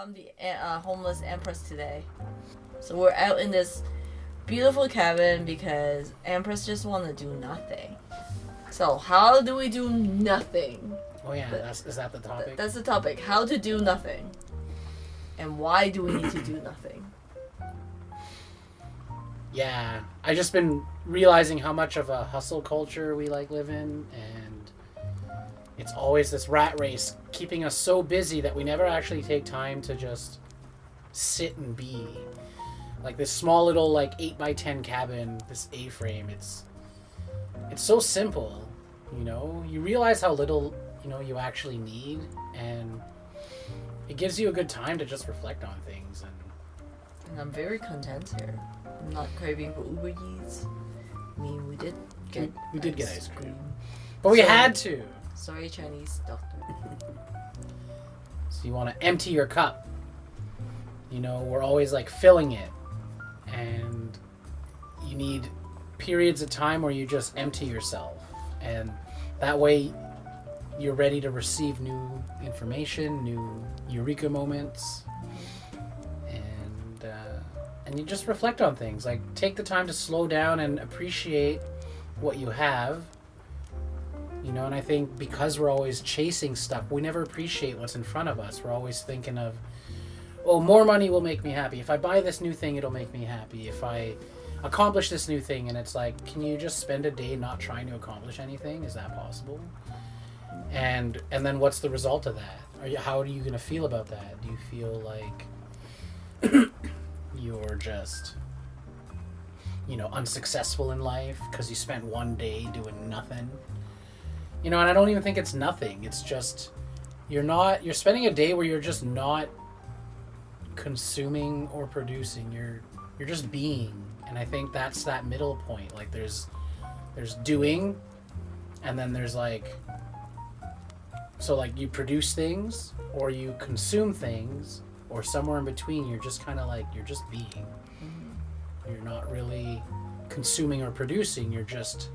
I'm the homeless empress today. So we're out in this beautiful cabin because empress just want to do nothing. So how do we do nothing? Oh yeah, is that the topic? That's the topic. How to do nothing. And why do we need to do nothing? Yeah, I just been realizing how much of a hustle culture we live in, and it's always this rat race keeping us so busy that we never actually take time to just sit and be. Like this small little 8x10 cabin, this A-frame, it's so simple, you know? You realize how little, you actually need, and it gives you a good time to just reflect on things. And I'm very content here. I'm not craving for Uber Eats. I mean, we did get ice cream. But we had to. Sorry, Chinese doctor. So you want to empty your cup. We're always filling it. And you need periods of time where you just empty yourself. And that way you're ready to receive new information, new eureka moments. And you just reflect on things. Take the time to slow down and appreciate what you have. And I think because we're always chasing stuff, we never appreciate what's in front of us. We're always thinking of, oh, more money will make me happy. If I buy this new thing, it'll make me happy. If I accomplish this new thing, and it's can you just spend a day not trying to accomplish anything? Is that possible? And then what's the result of that? How are you going to feel about that? Do you feel like you're just, unsuccessful in life because you spent one day doing nothing? And I don't even think it's nothing. It's just, you're spending a day where you're just not consuming or producing. You're just being. And I think that's that middle point. There's doing, and then there's you produce things or you consume things, or somewhere in between you're just kind of you're just being. Mm-hmm. You're not really consuming or producing, you're just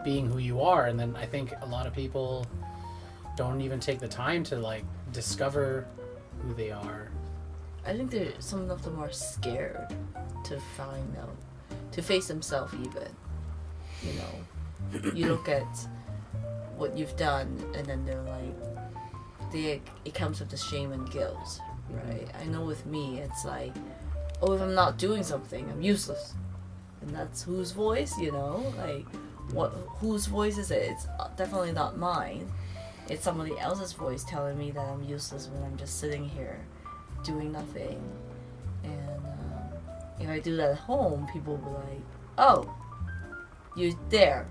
being who you are. And then I think a lot of people don't even take the time to discover who they are. I think some of them are scared to find out, to face themselves even. You look at what you've done and then it comes with the shame and guilt, right? I know with me it's if I'm not doing something, I'm useless. And that's whose voice, whose voice is it? It's definitely not mine. It's somebody else's voice telling me that I'm useless when I'm just sitting here doing nothing. And if I do that at home, people will be like, oh, you're there.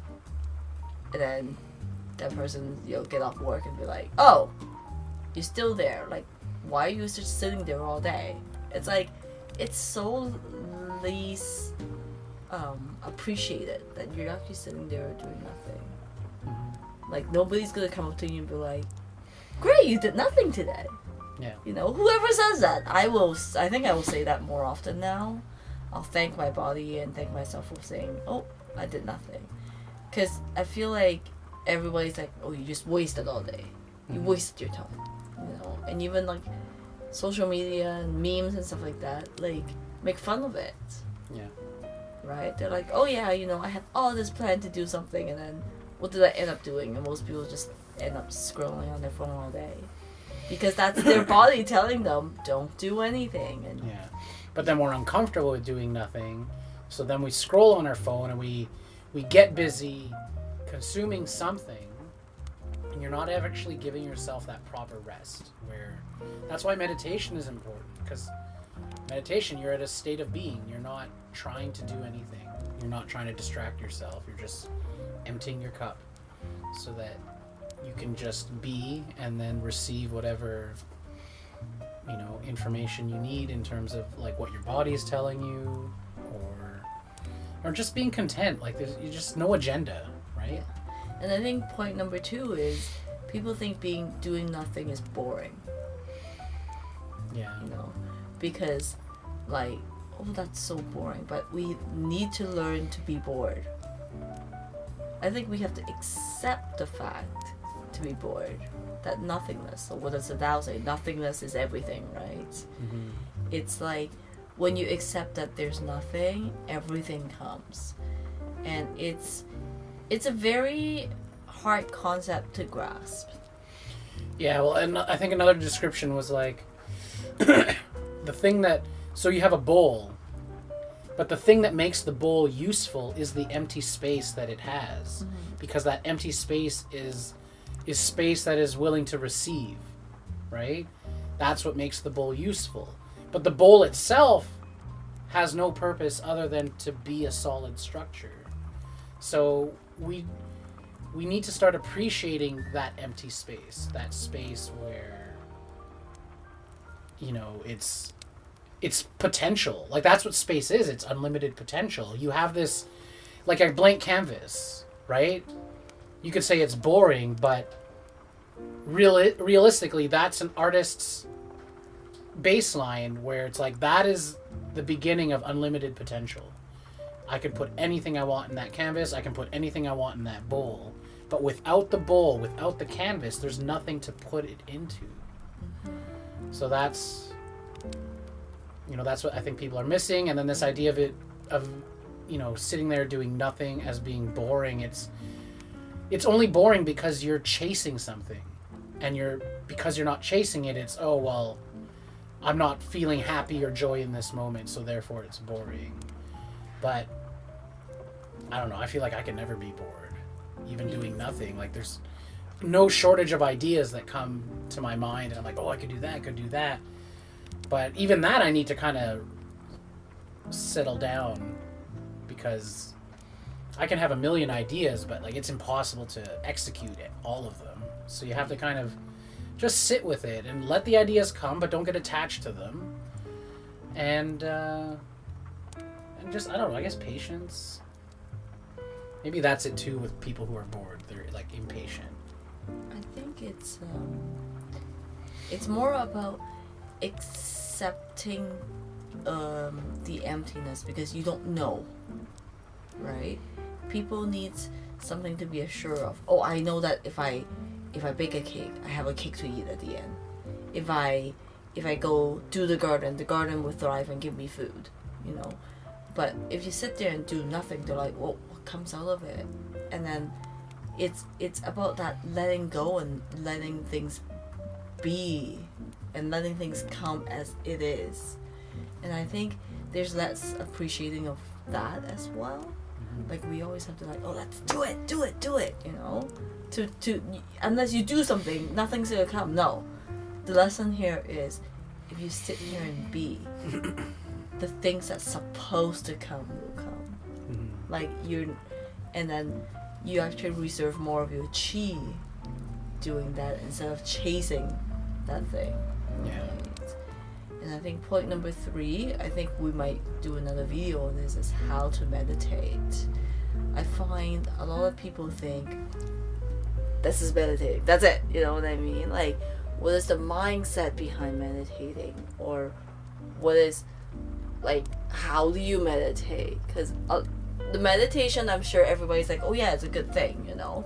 And then that person, get off work and be like, oh, you're still there. Why are you just sitting there all day? It's it's so least appreciated that you're actually sitting there doing nothing. Mm-hmm. Nobody's gonna come up to you and be like, great, you did nothing today. Yeah. Whoever says that, I think I will say that more often now. I'll thank my body and thank myself for saying, oh, I did nothing. Because I feel like everybody's oh, you just wasted all day. You mm-hmm. wasted your time. And even social media and memes and stuff like that, make fun of it. Yeah. Right? They're oh yeah, I had all this plan to do something, and then what did I end up doing? And most people just end up scrolling on their phone all day. Because that's their body telling them, don't do anything. And yeah. But then we're uncomfortable with doing nothing, so then we scroll on our phone and we get busy consuming something, and you're not actually giving yourself that proper rest. That's why meditation is important, because meditation, you're at a state of being. You're not trying to do anything. You're not trying to distract yourself. You're just emptying your cup so that you can just be and then receive whatever information you need in terms of what your body is telling you, or just being content. There's just no agenda, right? Yeah. And I think point number 2 is people think doing nothing is boring. Yeah. Because oh, that's so boring, but we need to learn to be bored. I think we have to accept the fact to be bored. that nothingness. So what does the Tao say? Nothingness is everything, right? Mm-hmm. It's like when you accept that there's nothing, everything comes. And it's a very hard concept to grasp. Yeah, well, and I think another description was like the thing that, so you have a bowl, but the thing that makes the bowl useful is the empty space that it has, because that empty space is space that is willing to receive, right? That's what makes the bowl useful. But the bowl itself has no purpose other than to be a solid structure. So we need to start appreciating that empty space, that space where, you know, it's potential. Like, that's what space is. It's unlimited potential. You have this, like a blank canvas, right? You could say it's boring, but realistically, that's an artist's baseline where it's like, that is the beginning of unlimited potential. I could put anything I want in that canvas. I can put anything I want in that bowl. But without the bowl, without the canvas, there's nothing to put it into. So that's, you know, that's what I think people are missing. And then this idea of you know, sitting there doing nothing as being boring. It's only boring because you're chasing something. And because you're not chasing it, it's, oh, well, I'm not feeling happy or joy in this moment, so therefore it's boring. But I don't know, I feel like I can never be bored, even doing nothing. Like, there's no shortage of ideas that come to my mind, and I'm like, oh, I could do that. But even that, I need to kind of settle down, because I can have a million ideas, but like, it's impossible to execute all of them. So you have to kind of just sit with it and let the ideas come, but don't get attached to them. And just, I don't know, I guess patience. Maybe that's it too with people who are bored. They're like impatient. I think it's more about accepting the emptiness, because you don't know, right? People need something to be assured of. Oh, I know that if I bake a cake, I have a cake to eat at the end. If I go do the garden will thrive and give me food, you know. But if you sit there and do nothing, they're like, well, what comes out of it? And then it's about that letting go and letting things be and letting things come as it is. And I think there's less appreciating of that as well. Mm-hmm. Like, we always have to like, oh, let's do it, you know? To unless you do something, nothing's gonna come. No. The lesson here is, if you sit here and be, the things that's supposed to come will come. Mm-hmm. Like, and then you actually reserve more of your chi doing that instead of chasing that thing. Yeah. Right? And I think point number 3, I think we might do another video on this, is how to meditate. I find a lot of people think, this is meditating, that's it, you know what I mean? Like, what is the mindset behind meditating? Or what is, like, how do you meditate? Because the meditation, I'm sure everybody's like, oh yeah, it's a good thing, you know?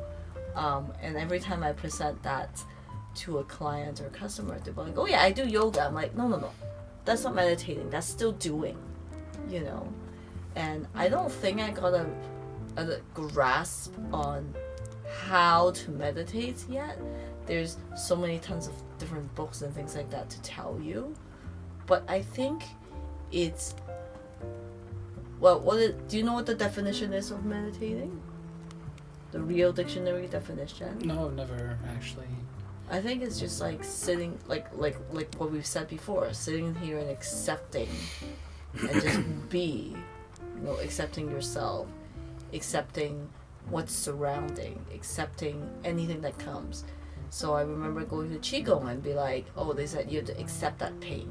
And every time I present that to a client or customer, they're like, oh yeah, I do yoga. I'm like, no, that's not meditating, that's still doing, you know? And I don't think I got a grasp on how to meditate yet. There's so many tons of different books and things like that to tell you, but I think it's, well, do you know what the definition is of meditating? The real dictionary definition? No, I've never actually. I think it's just like sitting, like what we've said before, sitting here and accepting, and just be, you know, accepting yourself, accepting what's surrounding, accepting anything that comes. So I remember going to Qigong and be like, oh, they said you have to accept that pain,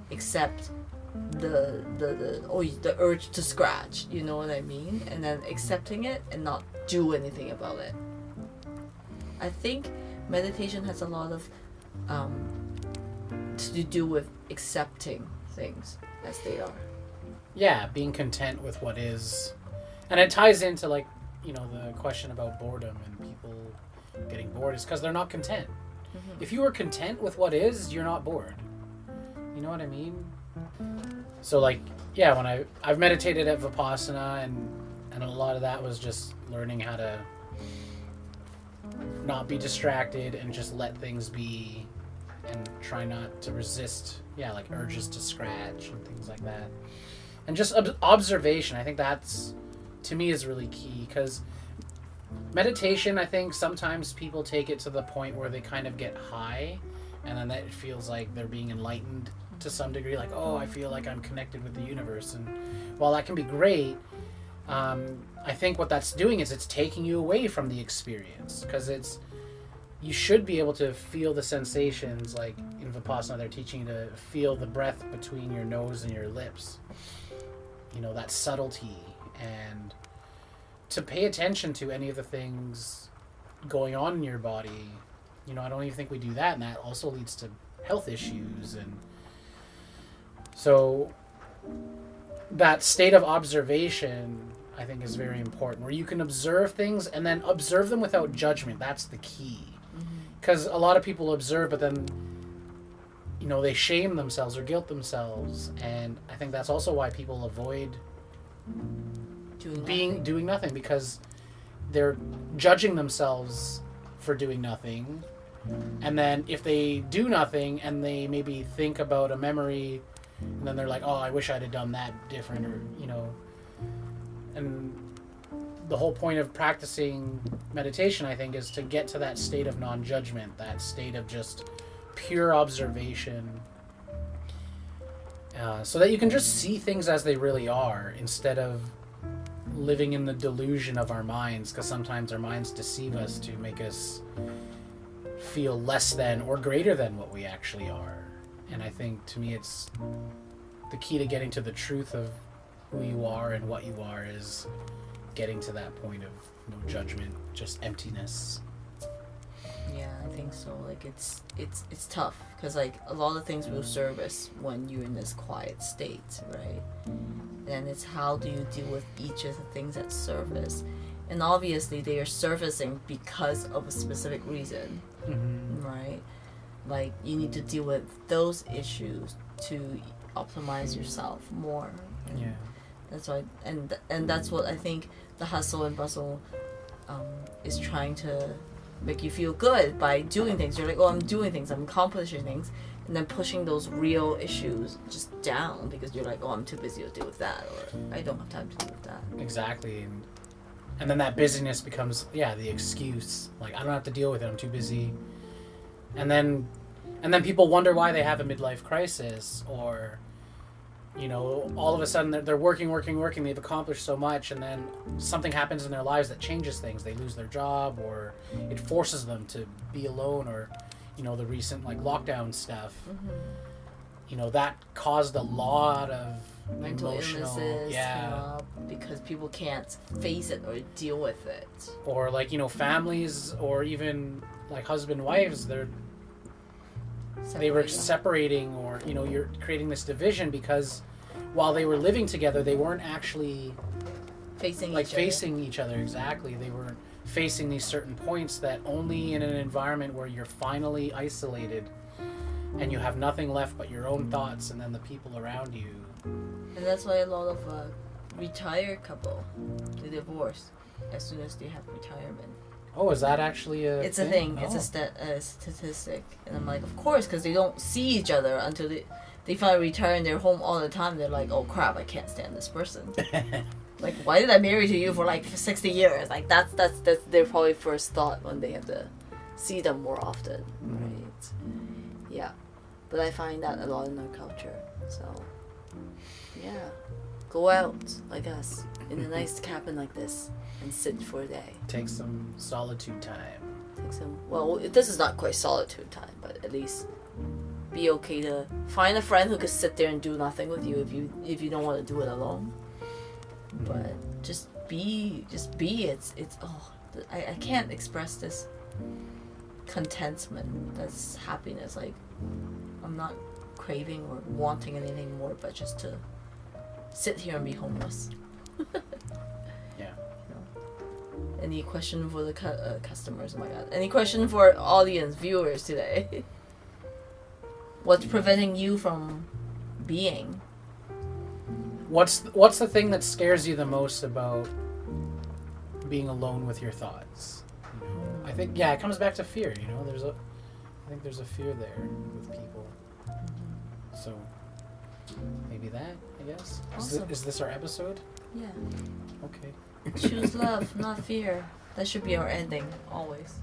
accept the urge to scratch, you know what I mean? And then accepting it and not do anything about it. I think meditation has a lot of to do with accepting things as they are. Yeah, being content with what is. And it ties into, like, you know, the question about boredom and people getting bored is because they're not content. If you are content with what is, you're not bored. You know what I mean? So like, yeah, when I've meditated at Vipassana, and a lot of that was just learning how to not be distracted and just let things be, and try not to resist, like urges to scratch and things like that. And just observation, I think that's, to me, is really key, because meditation, I think sometimes people take it to the point where they kind of get high, and then it feels like they're being enlightened to some degree, like, oh, I feel like I'm connected with the universe. And while that can be great, I think what that's doing is it's taking you away from the experience, because you should be able to feel the sensations. Like in Vipassana, they're teaching you to feel the breath between your nose and your lips, that subtlety, and to pay attention to any of the things going on in your body. I don't even think we do that, and that also leads to health issues. And so that state of observation, I think, is very important, where you can observe things and then observe them without judgment. That's the key. Because a lot of people observe, but then they shame themselves or guilt themselves, and I think that's also why people avoid doing nothing, because they're judging themselves for doing nothing. And then if they do nothing and they maybe think about a memory, and then they're like, oh, I wish I'd have done that different, or and the whole point of practicing meditation, I think, is to get to that state of non-judgment, that state of just pure observation, so that you can just see things as they really are, instead of living in the delusion of our minds, because sometimes our minds deceive us to make us feel less than or greater than what we actually are. And I think, to me, it's the key to getting to the truth of who you are and what you are, is getting to that point of no judgment, just emptiness. Yeah, I think so. Like it's tough, because like a lot of things will service when you're in this quiet state, right? And it's how do you deal with each of the things that surface, and obviously they are surfacing because of a specific reason, right? Like you need to deal with those issues to optimize yourself more. Yeah. That's why, and that's what I think the hustle and bustle is trying to make you feel good by doing things. You're like, oh, I'm doing things, I'm accomplishing things, and then pushing those real issues just down, because you're like, oh, I'm too busy to deal with that, or I don't have time to deal with that. Exactly. And then that busyness becomes, the excuse. Like, I don't have to deal with it, I'm too busy. And then people wonder why they have a midlife crisis, or all of a sudden they're working, they've accomplished so much, and then something happens in their lives that changes things. They lose their job, or it forces them to be alone, or the recent like lockdown stuff. That caused a lot of mental emotional illnesses come up because people can't face it or deal with it. Or like families, or even like husband wives, they were separating, or you're creating this division, because while they were living together, they weren't actually facing each other. Exactly. They were facing these certain points that only in an environment where you're finally isolated and you have nothing left but your own thoughts and then the people around you. And that's why a lot of retired couple, they divorce as soon as they have retirement. Oh, is that actually a It's a thing. Oh. It's a statistic. And I'm like, of course, because they don't see each other until they finally retire and they're home all the time. They're like, oh crap, I can't stand this person. Like, why did I marry to you for like 60 years? Like that's their probably first thought when they have to see them more often, right? Yeah, but I find that a lot in our culture. So yeah, go out like us in a nice cabin like this and sit for a day. Take some solitude time. Well, this is not quite solitude time, but at least be okay to find a friend who could sit there and do nothing with you if you don't want to do it alone. But just be. It's I can't express this contentment, this happiness. Like, I'm not craving or wanting anything more, but just to sit here and be homeless. Yeah. Any question for the customers? Oh my god. Any question for audience, viewers today? What's preventing you from being? What's the thing that scares you the most about being alone with your thoughts? You know, I think it comes back to fear. You know, I think there's a fear there with people. So maybe that, I guess. Awesome. Is this our episode? Yeah. Okay. Choose love, not fear. That should be our ending, always.